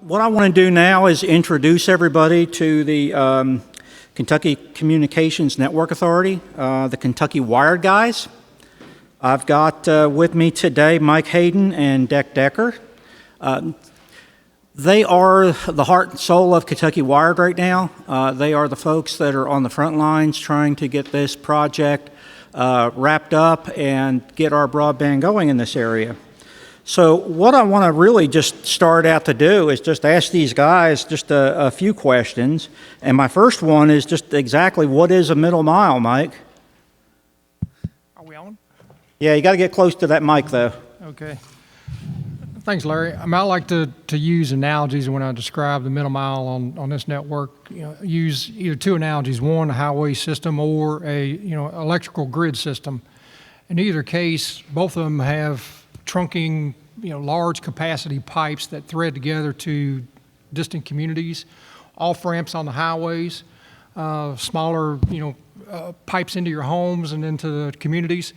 What I want to do now is introduce everybody to the Kentucky Communications Network Authority, the KentuckyWired guys. I've got with me today Mike Hayden and Deck Decker. They are the heart and soul of KentuckyWired right now. They are the folks that are on the front lines trying to get this project wrapped up and get our broadband going in this area. So what I want to really just start out to do is just ask these guys just a few questions. And my first one is just exactly what is a middle mile, Mike? Are we on? Yeah, you got to get close to that mic, though. Okay. Thanks, Larry. I like to use analogies when I describe the middle mile on this network. Use either two analogies: one, a highway system, or a electrical grid system. In either case, both of them have trunking, large capacity pipes that thread together to distant communities, off-ramps on the highways, smaller, pipes into your homes and into the communities.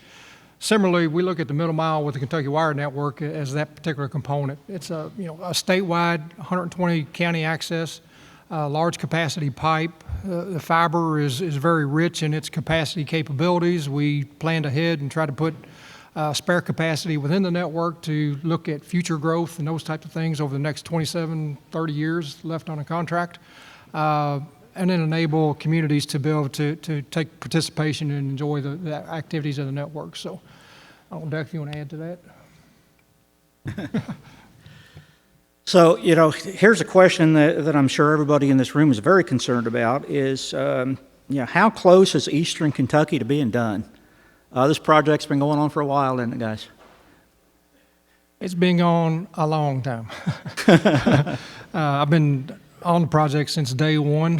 Similarly, we look at the middle mile with the KentuckyWired network as that particular component. It's a statewide 120 county access, large capacity pipe. The fiber is very rich in its capacity capabilities. We planned ahead and tried to put spare capacity within the network to look at future growth and those types of things over the next 27, 30 years left on a contract, and then enable communities to be able to take participation and enjoy the activities of the network. So, Deck, if you want to add to that. So, here's a question that I'm sure everybody in this room is very concerned about is, how close is Eastern Kentucky to being done? This project's been going on for a while, hasn't it, guys? It's been going a long time. I've been on the project since day one.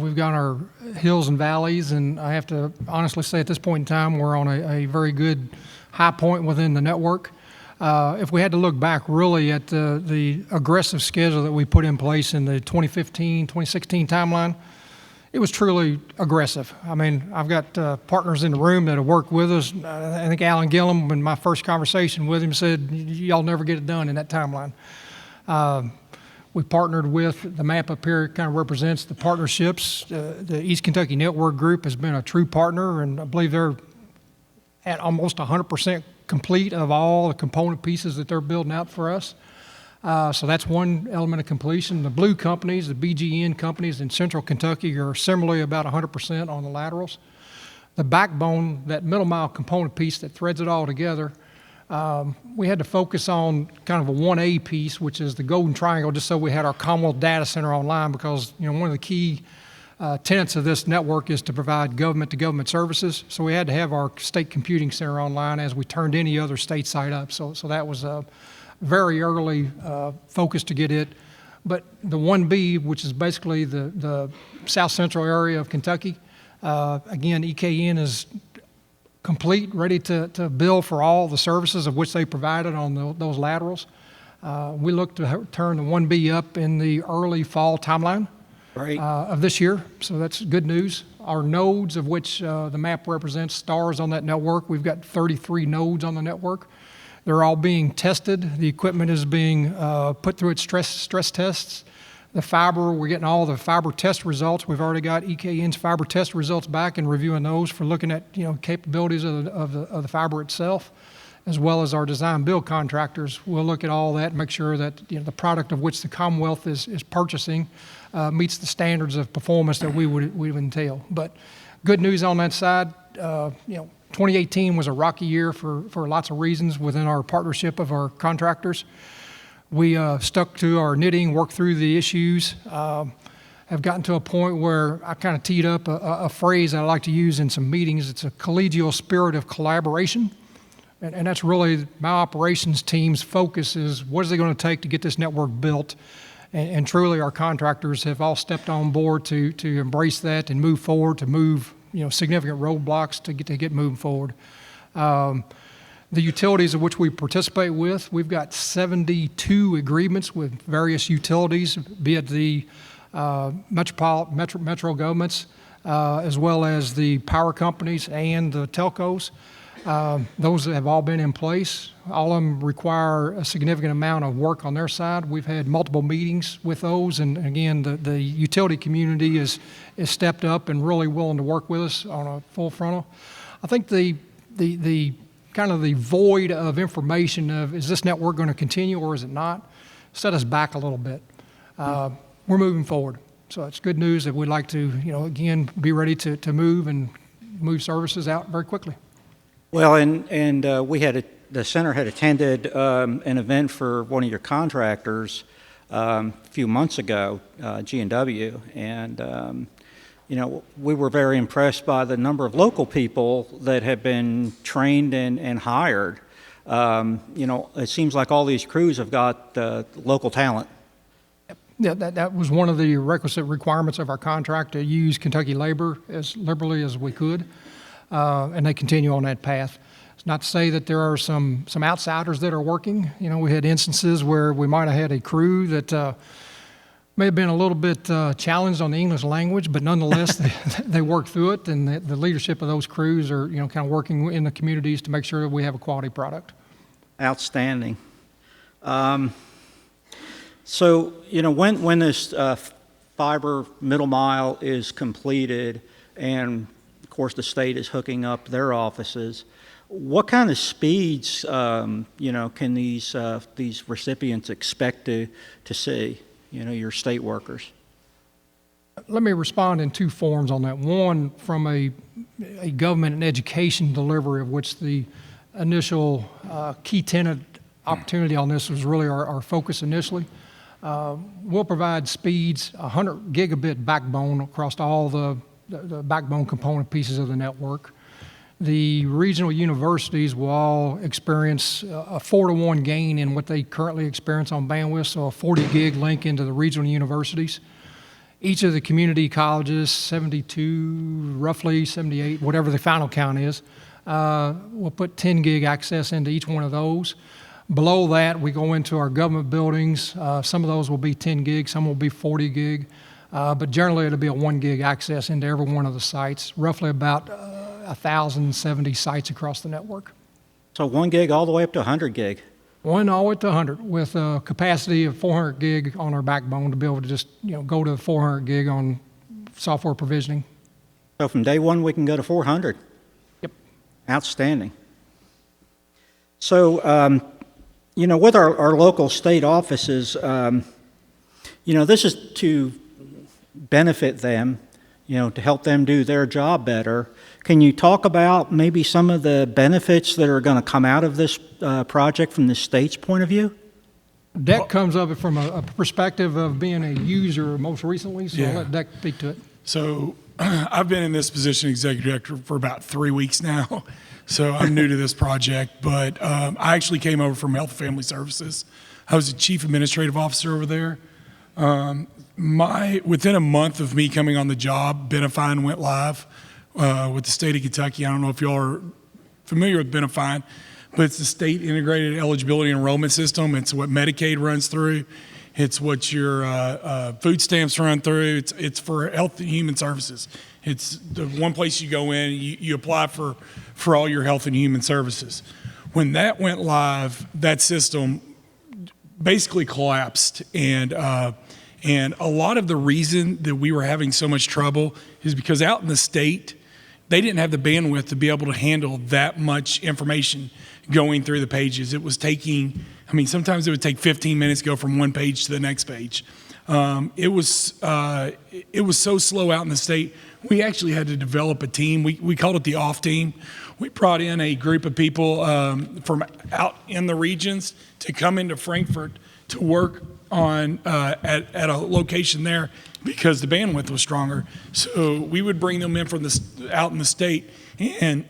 We've got our hills and valleys, and I have to honestly say at this point in time, we're on a very good high point within the network. If we had to look back really at the aggressive schedule that we put in place in the 2015, 2016 timeline, it was truly aggressive. I mean, I've got partners in the room that have worked with us. I think Alan Gillum, in my first conversation with him, said, y'all never get it done in that timeline. We partnered with, the map up here kind of represents the partnerships. The East Kentucky Network Group has been a true partner, and I believe they're at almost 100% complete of all the component pieces that they're building out for us. So that's one element of completion. The blue companies, the BGN companies in central Kentucky are similarly about 100% on the laterals. The backbone, that middle mile component piece that threads it all together, we had to focus on kind of a 1A piece, which is the golden triangle, just so we had our Commonwealth data center online, because one of the key tenets of this network is to provide government-to-government services. So we had to have our state computing center online as we turned any other state site up. So that was a very early focus to get it. But the 1B, which is basically the south central area of Kentucky, again, EKN is complete, ready to bill for all the services of which they provided on those laterals. We look to turn the 1B up in the early fall timeline of this year, so that's good news. Our nodes, of which the map represents stars on that network, we've got 33 nodes on the network. They're all being tested. The equipment is being put through its stress tests. The fiber, we're getting all the fiber test results. We've already got EKN's fiber test results back and reviewing those for looking at capabilities of the fiber itself, as well as our design build contractors. We'll look at all that and make sure that the product of which the Commonwealth is purchasing meets the standards of performance that we would entail. But good news on that side. 2018 was a rocky year for lots of reasons within our partnership of our contractors. We stuck to our knitting, worked through the issues, have gotten to a point where I kind of teed up a phrase I like to use in some meetings. It's a collegial spirit of collaboration. And that's really my operations team's focus is what is it going to take to get this network built? And truly our contractors have all stepped on board to embrace that and move forward, to move significant roadblocks to get moving forward. The utilities of which we participate with, we've got 72 agreements with various utilities, be it the metro governments, as well as the power companies and the telcos. Those have all been in place. All of them require a significant amount of work on their side. We've had multiple meetings with those, and again, the utility community is stepped up and really willing to work with us on a full frontal. I think the kind of the void of information of is this network going to continue or is it not, set us back a little bit. We're moving forward. So it's good news that we'd like to, again, be ready to move services out very quickly. Well, and the center had attended an event for one of your contractors a few months ago, G&W, and we were very impressed by the number of local people that have been trained and hired. It seems like all these crews have got local talent. Yeah, that was one of the requisite requirements of our contract, to use Kentucky labor as liberally as we could, and they continue on that path. It's not to say that there are some outsiders that are working. We had instances where we might have had a crew that may have been a little bit challenged on the English language, but nonetheless, they worked through it, and the leadership of those crews are, kind of working in the communities to make sure that we have a quality product. Outstanding. So, when this fiber middle mile is completed, and of course the state is hooking up their offices, what kind of speeds, can these recipients expect to see, your state workers? Let me respond in two forms on that. One, from a government and education delivery, of which the initial key tenant opportunity on this was really our focus initially. We'll provide speeds, 100 gigabit backbone across all the backbone component pieces of the network. The regional universities will all experience a 4-to-1 gain in what they currently experience on bandwidth, so a 40 gig link into the regional universities. Each of the community colleges, 72, roughly 78, whatever the final count is, will put 10 gig access into each one of those. Below that, we go into our government buildings. Some of those will be 10 gig, some will be 40 gig, but generally it'll be a 1 gig access into every one of the sites, roughly about 1,070 sites across the network. So 1 gig all the way up to 100 gig? One all the way to 100, with a capacity of 400 gig on our backbone to be able to just go to 400 gig on software provisioning. So from day one we can go to 400? Yep. Outstanding. So, with our local state offices, this is to benefit them, to help them do their job better. Can you talk about maybe some of the benefits that are going to come out of this project from the state's point of view? Deck comes up from a perspective of being a user most recently, so I'll let Deck speak to it. So I've been in this position, executive director, for about 3 weeks now. So I'm new to this project, but I actually came over from Health and Family Services. I was the chief administrative officer over there. Within a month of me coming on the job, Benefine went live with the state of Kentucky. I don't know if y'all are familiar with Benefine, but it's the state integrated eligibility enrollment system. It's what Medicaid runs through. It's what your food stamps run through. It's for health and human services. It's the one place you go in, you apply for all your health and human services. When that went live, that system basically collapsed, and a lot of the reason that we were having so much trouble is because out in the state, they didn't have the bandwidth to be able to handle that much information going through the pages. It was taking, sometimes it would take 15 minutes to go from one page to the next page. It was so slow out in the state. We actually had to develop a team. We called it the off team. We brought in a group of people from out in the regions to come into Frankfurt to work on at a location there because the bandwidth was stronger. So we would bring them in from out in the state, and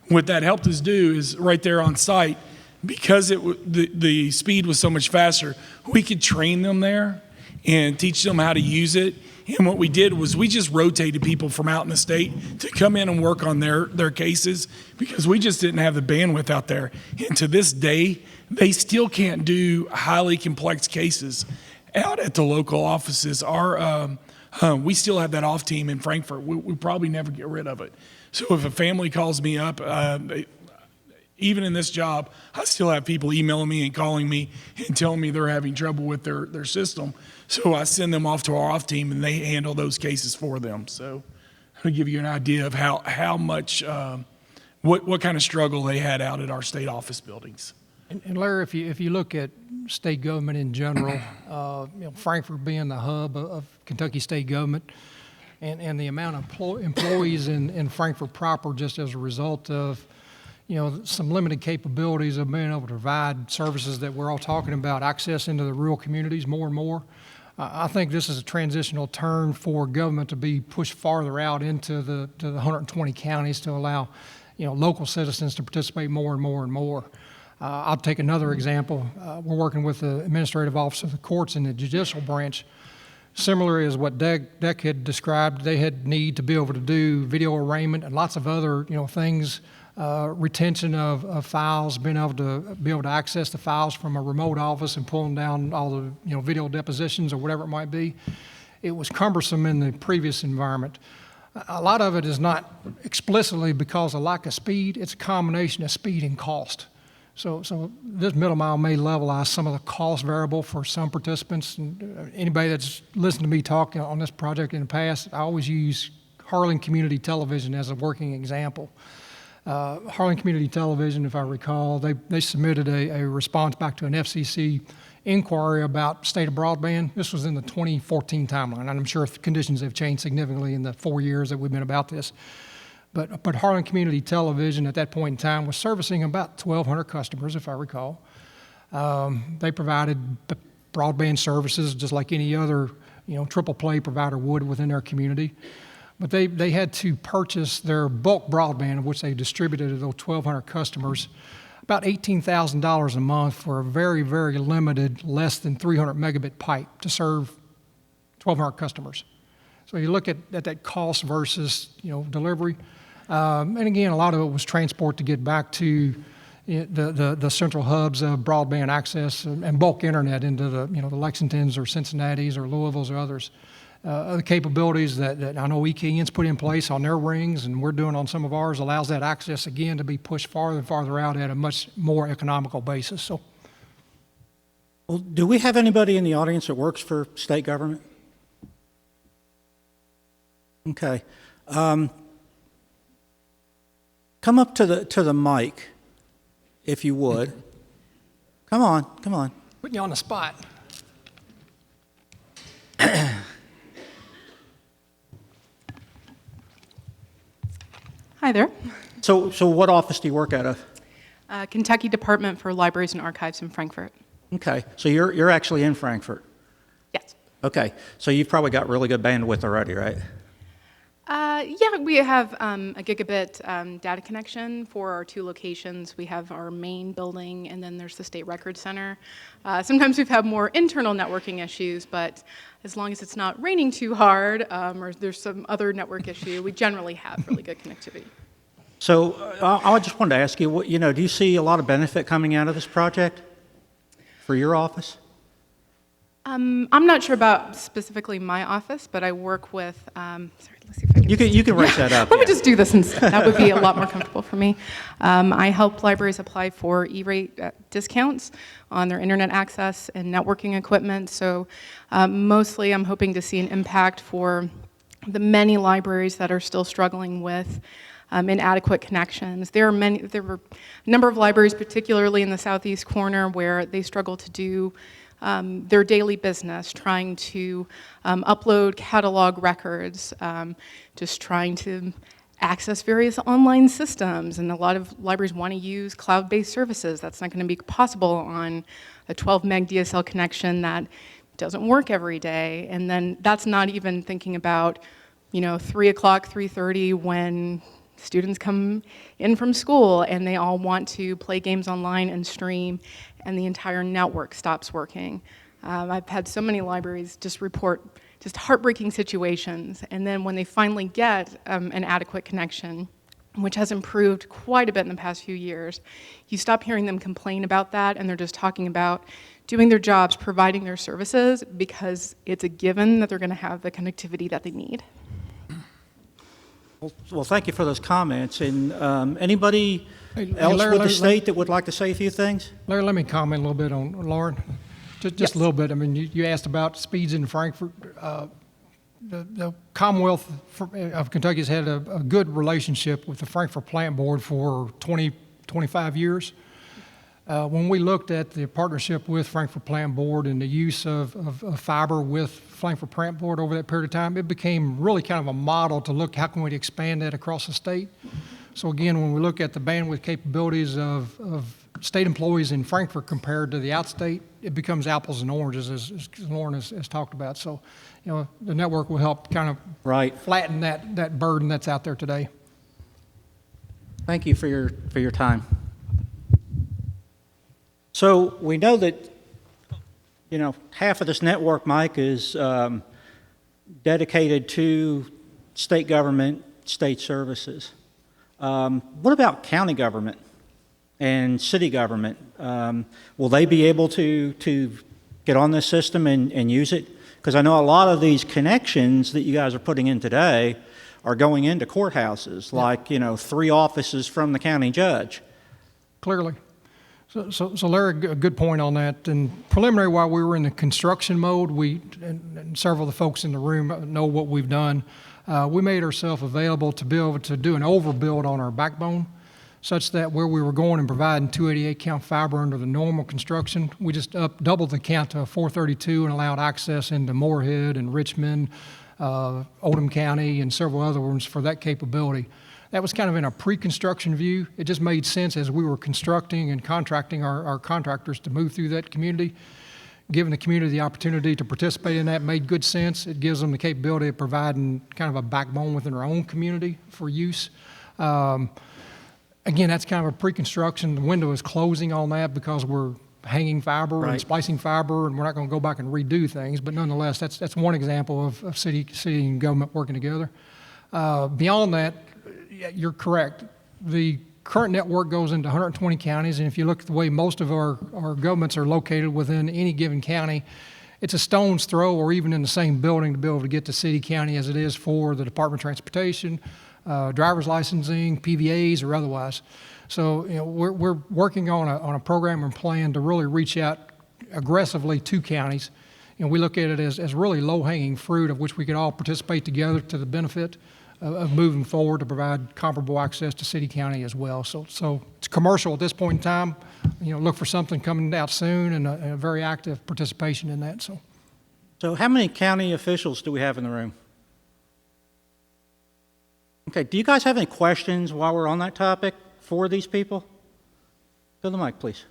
what that helped us do is right there on site, because the speed was so much faster, we could train them there and teach them how to use it. And what we did was we just rotated people from out in the state to come in and work on their cases because we just didn't have the bandwidth out there. And to this day, they still can't do highly complex cases out at the local offices. We still have that off team in Frankfurt. We probably never get rid of it. So if a family calls me up, Even in this job, I still have people emailing me and calling me and telling me they're having trouble with their system. So I send them off to our off team, and they handle those cases for them. So to give you an idea of how much, what kind of struggle they had out at our state office buildings. And Larry, if you look at state government in general, Frankfort being the hub of Kentucky state government, and the amount of employees in Frankfort proper, just as a result of some limited capabilities of being able to provide services that we're all talking about, access into the rural communities more and more. I think this is a transitional turn for government to be pushed farther out into the 120 counties to allow local citizens to participate more and more and more. I'll take another example. We're working with the Administrative Office of the Courts in the Judicial Branch. Similar as what Deck had described, they had need to be able to do video arraignment and lots of other things, retention of files, being able to access the files from a remote office and pulling down all the video depositions or whatever it might be. It was cumbersome in the previous environment. A lot of it is not explicitly because of lack of speed. It's a combination of speed and cost. So this middle mile may levelize some of the cost variable for some participants. And anybody that's listened to me talk on this project in the past, I always use Harlan Community Television as a working example. Harlan Community Television, if I recall, they submitted a response back to an FCC inquiry about state of broadband. This was in the 2014 timeline, and I'm sure conditions have changed significantly in the 4 years that we've been about this. But Harlan Community Television at that point in time was servicing about 1,200 customers, if I recall. They provided broadband services just like any other triple play provider would within their community. But they had to purchase their bulk broadband, of which they distributed to those 1,200 customers, about $18,000 a month for a very, very limited, less than 300 megabit pipe to serve 1,200 customers. So you look at that cost versus delivery. And again, a lot of it was transport to get back to the central hubs of broadband access and bulk internet into the Lexingtons or Cincinnati's or Louisville's or others. The capabilities that I know EKN's put in place on their rings and we're doing on some of ours allows that access again to be pushed farther and farther out at a much more economical basis. So, Well, do we have anybody in the audience that works for state government? Okay. Come up to the mic, if you would. Come on. putting you on the spot. Hi there. So what office do you work out of? Kentucky Department for Libraries and Archives in Frankfort. Okay, so you're actually in Frankfort. Yes. Okay, so you've probably got really good bandwidth already, right? Yeah, we have a gigabit data connection for our two locations. We have our main building, and then there's the State Record Center. Sometimes we've had more internal networking issues, but as long as it's not raining too hard or there's some other network issue, we generally have really good connectivity. So I just wanted to ask you, do you see a lot of benefit coming out of this project for your office? I'm not sure about specifically my office, but I work with, sorry, let's see if I can. You can raise that up. Let me just do this instead. That would be a lot more comfortable for me. I help libraries apply for E-rate discounts on their internet access and networking equipment. So mostly I'm hoping to see an impact for the many libraries that are still struggling with inadequate connections. There were a number of libraries, particularly in the southeast corner, where they struggle to do their daily business, trying to upload catalog records, just trying to access various online systems. And a lot of libraries want to use cloud-based services. That's not going to be possible on a 12 meg DSL connection that doesn't work every day. And then that's not even thinking about, 3 o'clock, 3:30 when students come in from school and they all want to play games online and stream, and the entire network stops working. I've had so many libraries just report just heartbreaking situations, and then when they finally get an adequate connection, which has improved quite a bit in the past few years, you stop hearing them complain about that, and they're just talking about doing their jobs, providing their services, because it's a given that they're going to have the connectivity that they need. Well, thank you for those comments. And anybody else Larry, with the Larry, state that would like to say a few things? Larry, let me comment a little bit on Lauren. Just a little bit. I mean, you asked about speeds in Frankfurt. The Commonwealth of Kentucky has had a good relationship with the Frankfurt Plant Board for 25 years. When we looked at the partnership with Frankfurt Plant Board and the use of fiber with Frankfurt Plant Board over that period of time, it became really kind of a model to look how can we expand that across the state. So again, when we look at the bandwidth capabilities of state employees in Frankfurt compared to the outstate, it becomes apples and oranges, as Lauren has talked about. So, the network will help kind of flatten that burden that's out there today. Thank you for your time. So we know that, half of this network, Mike, is dedicated to state government, state services. What about county government and city government? Will they be able to get on this system and use it? Because I know a lot of these connections that you guys are putting in today are going into courthouses, like, 3 offices from the county judge. Clearly. So Larry, a good point on that. And preliminary, while we were in the construction mode, and several of the folks in the room know what we've done. We made ourselves available to be able to do an overbuild on our backbone, such that where we were going and providing 288 count fiber under the normal construction, we just doubled the count to 432 and allowed access into Moorhead and Richmond, Oldham County, and several other ones for that capability. That was kind of in a pre-construction view. It just made sense as we were constructing and contracting our contractors to move through that community. Giving the community the opportunity to participate in that made good sense. It gives them the capability of providing kind of a backbone within their own community for use. Again, that's kind of a pre-construction. The window is closing on that because we're hanging fiber and splicing fiber, and we're not going to go back and redo things. But nonetheless, that's one example of city and government working together. Beyond that, you're correct. The current network goes into 120 counties, and if you look at the way most of our governments are located within any given county, it's a stone's throw or even in the same building to be able to get to city, county as it is for the Department of Transportation, driver's licensing, PVAs, or otherwise. So we're working on a program and plan to really reach out aggressively to counties. We look at it as really low-hanging fruit of which we could all participate together to the benefit of moving forward to provide comparable access to city, county as well. So it's commercial at this point in time. Look for something coming out soon and a very active participation in that. So how many county officials do we have in the room? Okay, do you guys have any questions while we're on that topic for these people? To the mic, please.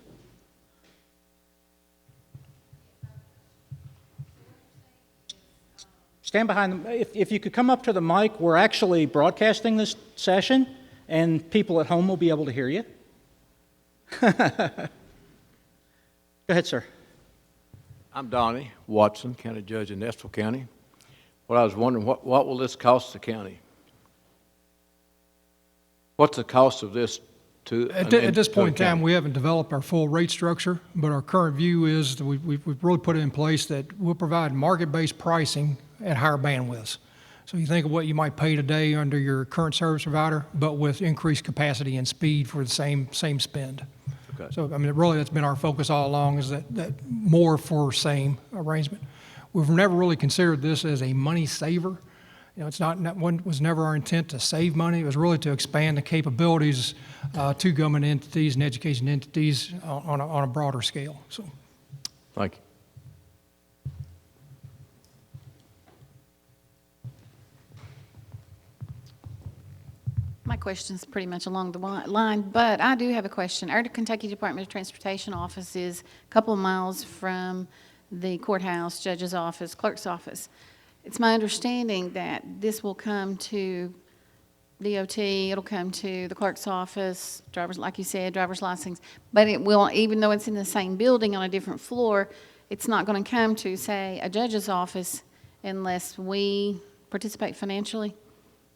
Stand behind them. If you could come up to the mic, we're actually broadcasting this session, and people at home will be able to hear you. Go ahead, sir. I'm Donnie Watson, County Judge in Nashville County. What I was wondering, what will this cost the county? What's the cost of this to At this point in time, we haven't developed our full rate structure, but our current view is that we've really put it in place that we'll provide market-based pricing at higher bandwidths. So you think of what you might pay today under your current service provider, but with increased capacity and speed for the same spend. Okay. So, really that's been our focus all along, is that more for same arrangement. We've never really considered this as a money saver. It's was never our intent to save money. It was really to expand the capabilities to government entities and education entities on a broader scale. So, Thank you. My question's pretty much along the line, but I do have a question. Our Kentucky Department of Transportation office is a couple of miles from the courthouse, judge's office, clerk's office. It's my understanding that this will come to DOT, it'll come to the clerk's office, like you said, driver's license, but it will, even though it's in the same building on a different floor, it's not going to come to, say, a judge's office unless we participate financially?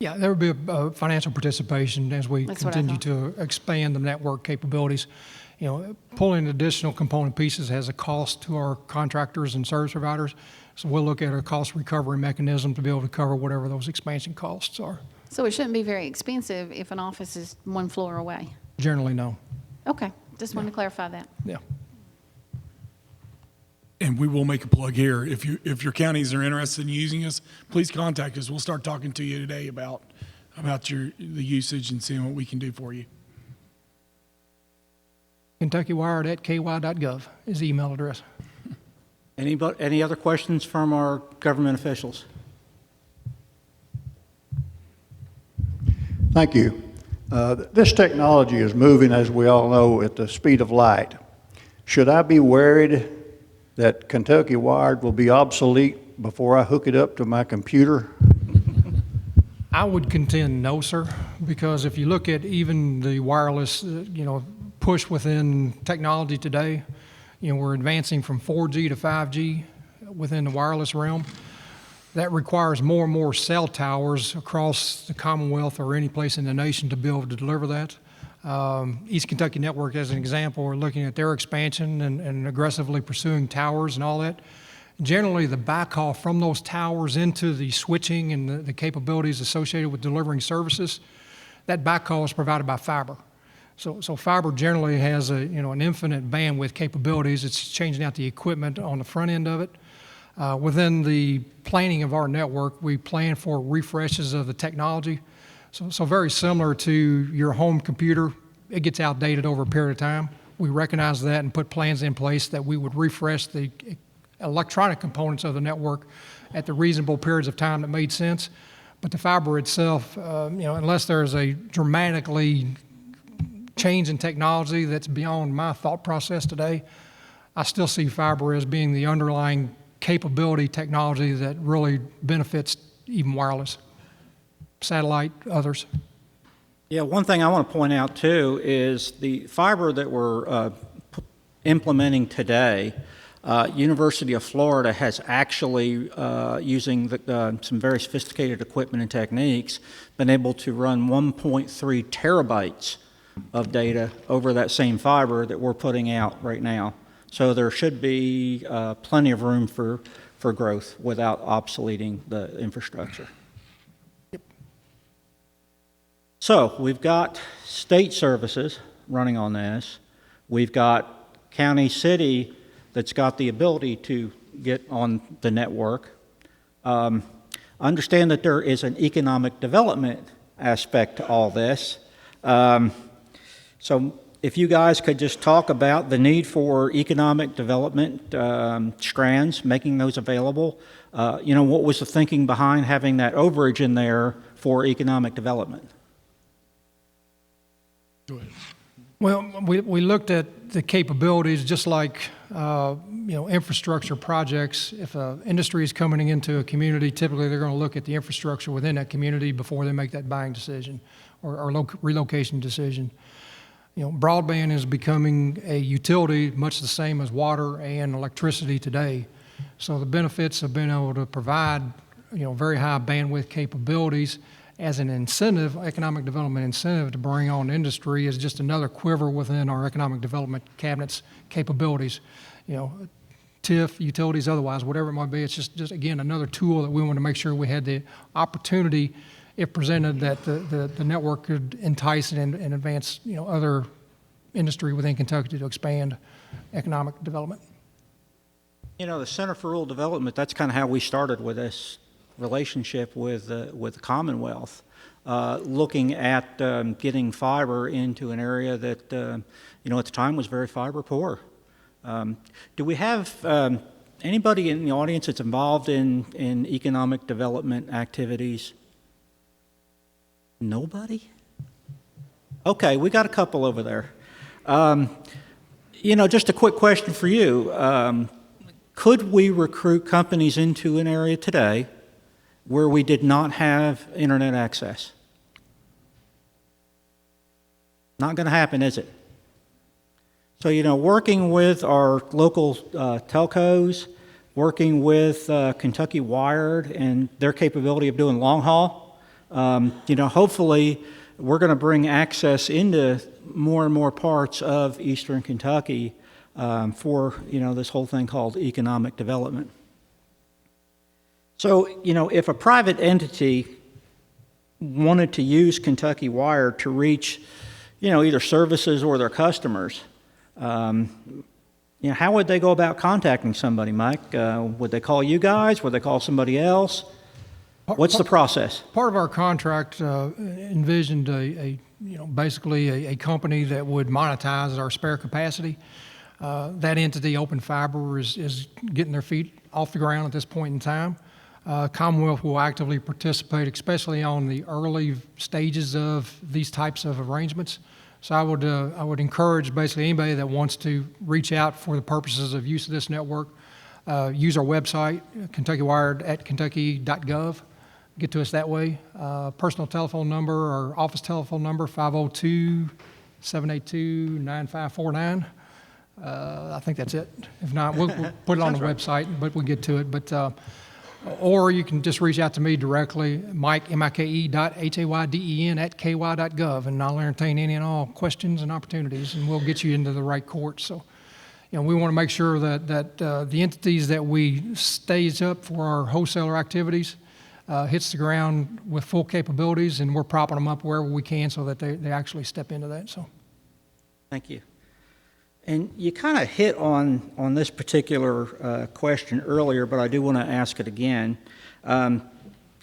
yeah, there would be a financial participation as we continue to expand the network capabilities. Pulling additional component pieces has a cost to our contractors and service providers. So we'll look at a cost recovery mechanism to be able to cover whatever those expansion costs are. So it shouldn't be very expensive if an office is one floor away. Generally, no. Okay, just wanted to clarify that. Yeah. And we will make a plug here. If your counties are interested in using us, please contact us. We'll start talking to you today about the usage and seeing what we can do for you. KentuckyWired@ky.gov is the email address. Any other questions from our government officials? Thank you. This technology is moving, as we all know, at the speed of light. Should I be worried that Kentucky Wired will be obsolete before I hook it up to my computer? I would contend no, sir, because if you look at even the wireless, push within technology today, we're advancing from 4G to 5G within the wireless realm. That requires more and more cell towers across the Commonwealth or any place in the nation to be able to deliver that. East Kentucky Network, as an example, are looking at their expansion and aggressively pursuing towers and all that. Generally, the backhaul from those towers into the switching and the capabilities associated with delivering services, that backhaul is provided by fiber. So fiber generally has an infinite bandwidth capabilities. It's changing out the equipment on the front end of it. Within the planning of our network, we plan for refreshes of the technology. So very similar to your home computer, it gets outdated over a period of time. We recognize that and put plans in place that we would refresh the electronic components of the network at the reasonable periods of time that made sense. But the fiber itself, unless there's a dramatically change in technology that's beyond my thought process today, I still see fiber as being the underlying capability technology that really benefits even wireless, satellite, others. Yeah, one thing I want to point out too is the fiber that we're implementing today. University of Florida has actually, using some very sophisticated equipment and techniques, been able to run 1.3 terabytes of data over that same fiber that we're putting out right now. So there should be plenty of room for growth without obsoleting the infrastructure. Yep. So we've got state services running on this. We've got county, city that's got the ability to get on the network. Understand that there is an economic development aspect to all this. So if you guys could just talk about the need for economic development strands, making those available. What was the thinking behind having that overage in there for economic development? Go ahead. Well, we looked at the capabilities just like, infrastructure projects. If an industry is coming into a community, typically they're going to look at the infrastructure within that community before they make that buying decision or relocation decision. Broadband is becoming a utility much the same as water and electricity today. So the benefits of being able to provide, very high bandwidth capabilities as an incentive, economic development incentive to bring on industry is just another quiver within our economic development cabinet's capabilities. TIF, utilities, otherwise, whatever it might be, it's just again, another tool that we want to make sure we had the opportunity, if presented, that the network could entice and advance, other industry within Kentucky to expand economic development. The Center for Rural Development, that's kind of how we started with this relationship with the Commonwealth, looking at getting fiber into an area that, at the time was very fiber poor. Do we have anybody in the audience that's involved in economic development activities? Nobody? Okay, we got a couple over there. Just a quick question for you. Could we recruit companies into an area today where we did not have internet access? Not going to happen, is it? So, working with our local telcos, working with KentuckyWired and their capability of doing long haul, hopefully we're going to bring access into more and more parts of eastern Kentucky for, this whole thing called economic development. So, if a private entity wanted to use KentuckyWired to reach, either services or their customers, how would they go about contacting somebody, Mike? Would they call you guys? Would they call somebody else? What's the process? Part of our contract envisioned basically a company that would monetize our spare capacity. That entity, Open Fiber, is getting their feet off the ground at this point in time. Commonwealth will actively participate, especially on the early stages of these types of arrangements. So I would encourage basically anybody that wants to reach out for the purposes of use of this network, use our website, KentuckyWired at kentucky.gov. Get to us that way. Personal telephone number or office telephone number, 502-782-9549. I think that's it. If not, we'll put it on the website, but we'll get to it. But or you can just reach out to me directly, Mike, mike.hayden at ky.gov, and I'll entertain any and all questions and opportunities, and we'll get you into the right court. So, we want to make sure that the entities that we stage up for our wholesaler activities hits the ground with full capabilities, and we're propping them up wherever we can so that they actually step into that. So, thank you. And you kind of hit on this particular question earlier, but I do want to ask it again. How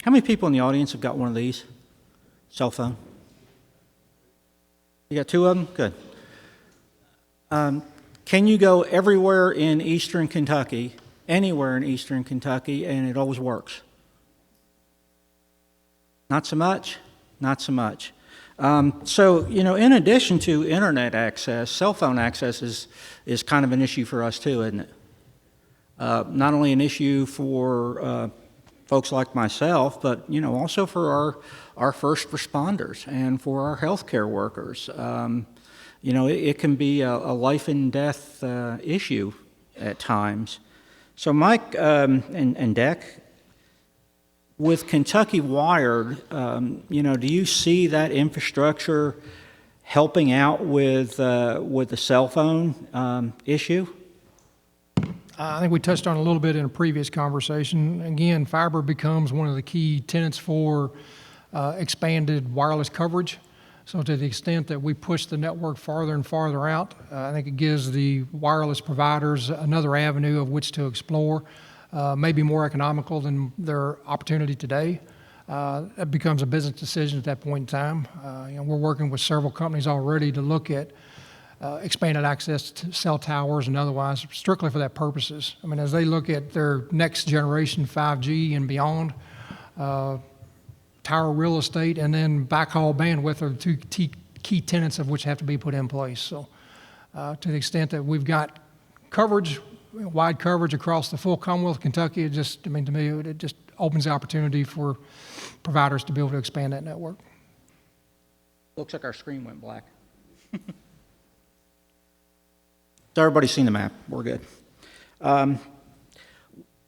many people in the audience have got one of these? Cell phone? You got two of them? Good. Can you go everywhere in eastern Kentucky, anywhere in eastern Kentucky, and it always works? Not so much? Not so much. So, in addition to internet access, cell phone access is kind of an issue for us too, isn't it? Not only an issue for folks like myself, but, also for our first responders and for our healthcare workers. It can be a life and death issue at times. So Mike and Deck, with KentuckyWired, do you see that infrastructure helping out with the cell phone issue? I think we touched on it a little bit in a previous conversation. Again, fiber becomes one of the key tenets for expanded wireless coverage. So to the extent that we push the network farther and farther out, I think it gives the wireless providers another avenue of which to explore. Maybe more economical than their opportunity today. It becomes a business decision at that point in time. We're working with several companies already to look at expanded access to cell towers and otherwise, strictly for that purposes. I mean, as they look at their next generation 5G and beyond, tower real estate and then backhaul bandwidth are the two key tenets of which have to be put in place. So to the extent that we've got coverage, wide coverage across the full Commonwealth of Kentucky, to me, it just opens the opportunity for providers to be able to expand that network. Looks like our screen went black. So everybody's seen the map. We're good.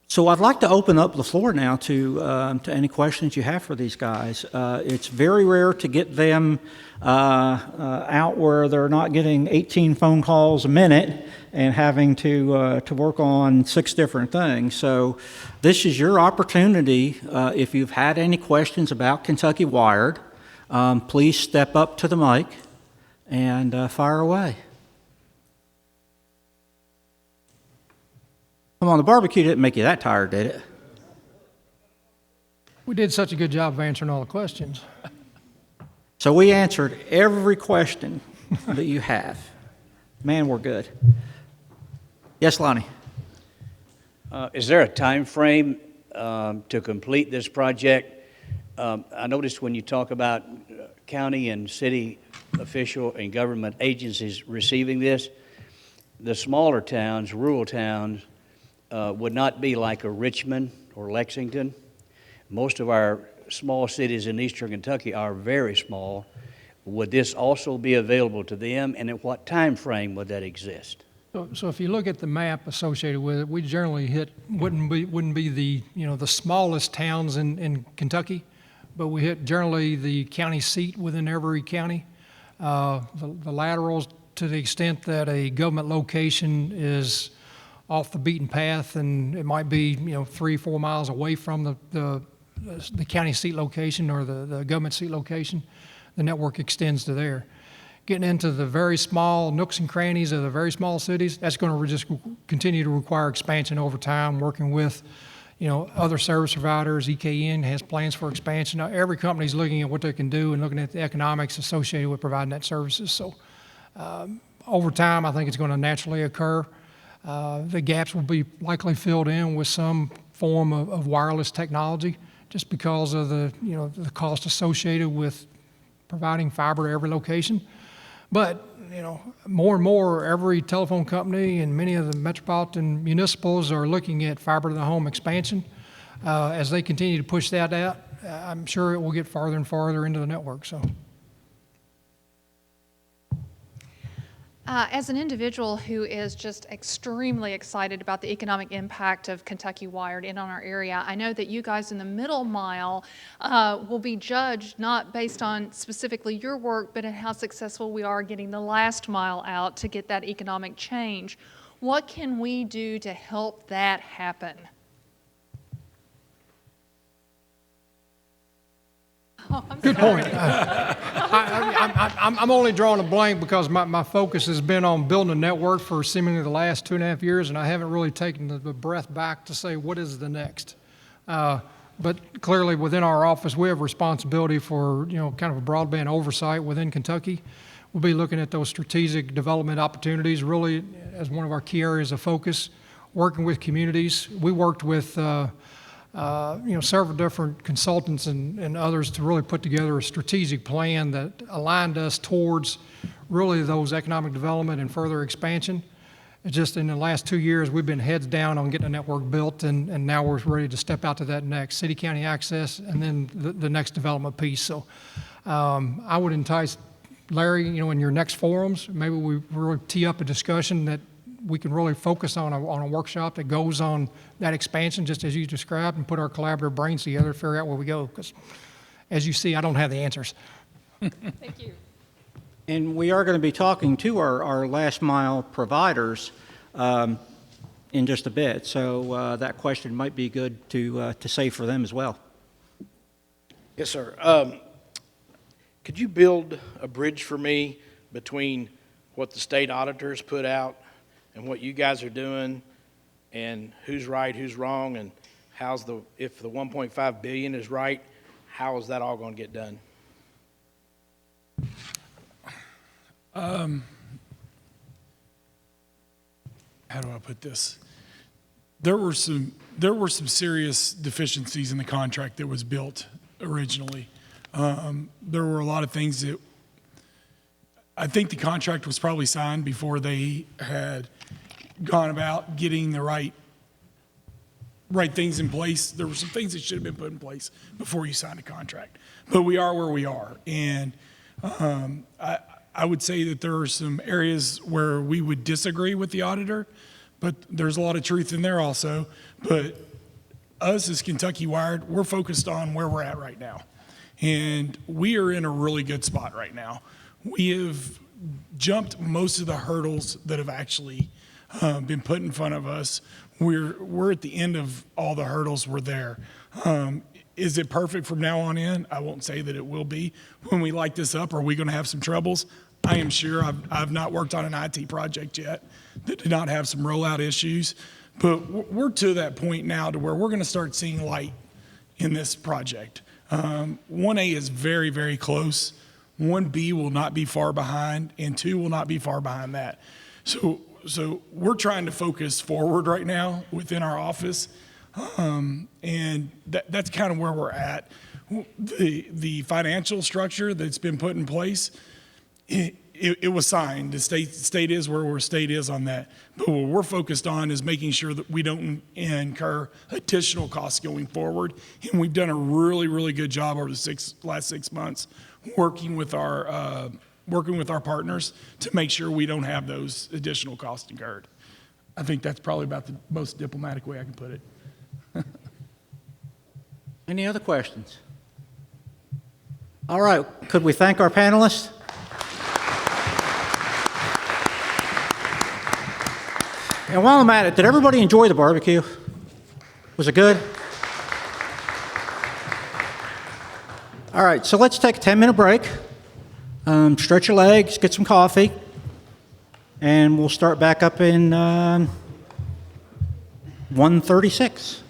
So I'd like to open up the floor now to any questions you have for these guys. It's very rare to get them out where they're not getting 18 phone calls a minute and having to work on 6 different things. So this is your opportunity. If you've had any questions about KentuckyWired, please step up to the mic and fire away. Come on, the barbecue didn't make you that tired, did it? We did such a good job of answering all the questions. So we answered every question that you have. Man, we're good. Yes, Lonnie? Is there a time frame to complete this project? I noticed when you talk about county and city official and government agencies receiving this, the smaller towns, rural towns, would not be like a Richmond or Lexington. Most of our small cities in eastern Kentucky are very small. Would this also be available to them, and at what time frame would that exist? So if you look at the map associated with it, we generally wouldn't be the the smallest towns in Kentucky, but we hit generally the county seat within every county. The laterals, to the extent that a government location is off the beaten path, and it might be 3-4 miles away from the county seat location or the government seat location, the network extends to there. getting into the very small nooks and crannies of the very small cities, that's going to just continue to require expansion over time, working with, other service providers. EKN has plans for expansion. Now, every company's looking at what they can do and looking at the economics associated with providing that services. So over time, I think it's going to naturally occur. The gaps will be likely filled in with some form of wireless technology, just because of the cost associated with providing fiber to every location. But more and more, every telephone company and many of the metropolitan municipals are looking at fiber to the home expansion. As they continue to push that out, I'm sure it will get farther and farther into the network. So. As an individual who is just extremely excited about the economic impact of Kentucky Wired in on our area, I know that you guys in the middle mile will be judged not based on specifically your work, but in how successful we are getting the last mile out to get that economic change. What can we do to help that happen? Good point. I'm only drawing a blank because my focus has been on building a network for seemingly the last 2.5 years, and I haven't really taken the breath back to say what is the next. But clearly within our office, we have responsibility for kind of a broadband oversight within Kentucky. We'll be looking at those strategic development opportunities really as one of our key areas of focus, working with communities. We worked with several different consultants and others to really put together a strategic plan that aligned us towards really those economic development and further expansion. It's just in the last 2 years, we've been heads down on getting a network built, and now we're ready to step out to that next city-county access and then the next development piece. So I would entice Larry, in your next forums, maybe we really tee up a discussion that we can really focus on a workshop that goes on that expansion, just as you described, and put our collaborative brains together to figure out where we go. Because, as you see, I don't have the answers. Thank you. And we are going to be talking to our last mile providers in just a bit. So that question might be good to save for them as well. Yes, sir. Could you build a bridge for me between what the state auditors put out and what you guys are doing, and who's right, who's wrong, and if the 1.5 billion is right, how is that all going to get done? How do I put this? There were some serious deficiencies in the contract that was built originally. There were a lot of things that I think the contract was probably signed before they had gone about getting the right things in place. There were some things that should have been put in place before you signed a contract. But we are where we are. And I would say that there are some areas where we would disagree with the auditor, but there's a lot of truth in there also. But us as Kentucky Wired, we're focused on where we're at right now. And we are in a really good spot right now. We have jumped most of the hurdles that have actually been put in front of us. We're at the end of all the hurdles. We're there. Is it perfect from now on in? I won't say that it will be. When we light this up, are we going to have some troubles? I am sure. I've not worked on an IT project yet that did not have some rollout issues, but we're to that point now to where we're going to start seeing light in this project. 1A is very, very close. 1B will not be far behind, and 2 will not be far behind that. So we're trying to focus forward right now within our office, and that's kind of where we're at. The financial structure that's been put in place, it was signed. The state is where our state is on that. But what we're focused on is making sure that we don't incur additional costs going forward. And we've done a really, really good job over the last 6 months working with our partners to make sure we don't have those additional costs incurred. I think that's probably about the most diplomatic way I can put it. Any other questions? All right, could we thank our panelists? And while I'm at it, did everybody enjoy the barbecue? Was it good? All right, so let's take a 10-minute break. Stretch your legs, get some coffee, and we'll start back up in 1:36.